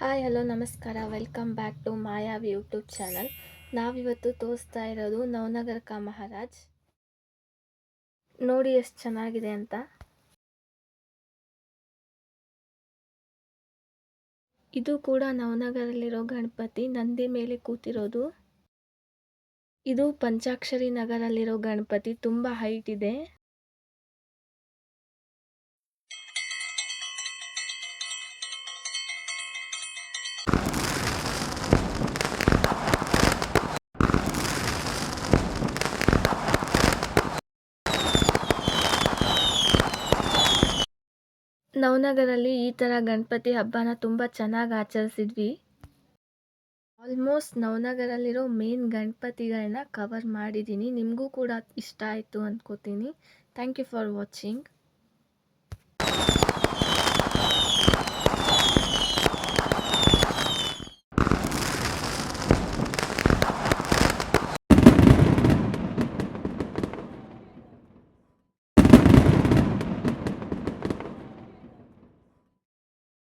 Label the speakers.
Speaker 1: Hi hello ನಮಸ್ಕಾರ welcome back to Mayavi YouTube channel. ನಾವಿವತ್ತು ತೋರಿಸ್ತಾ ಇರೋದು ನವನಗರ ಕಾ ಮಹಾರಾಜ್. ನೋಡಿ ಎಷ್ಟು ಚೆನ್ನಾಗಿದೆ ಅಂತ. ಇದು ಕೂಡ ನವನಗರಲ್ಲಿರೋ ಗಣಪತಿ ನಂದಿ ಮೇಲೆ ಕೂತಿರೋದು. ಇದು ಪಂಚಾಕ್ಷರಿ ನಗರಲ್ಲಿರೋ ಗಣಪತಿ, ತುಂಬ ಹೈಟ್ ಇದೆ. ನವನಗರಲ್ಲಿ ಈ ಥರ ಗಣಪತಿ ಹಬ್ಬನ ತುಂಬ ಚೆನ್ನಾಗಿ ಆಚರಿಸಿದ್ವಿ. ಆಲ್ಮೋಸ್ಟ್ ನವನಗರಲ್ಲಿರೋ ಮೇನ್ ಗಣಪತಿಗಳನ್ನ ಕವರ್ ಮಾಡಿದ್ದೀನಿ. ನಿಮಗೂ ಕೂಡ ಇಷ್ಟ ಆಯಿತು ಅಂದ್ಕೋತೀನಿ. Thank you for watching.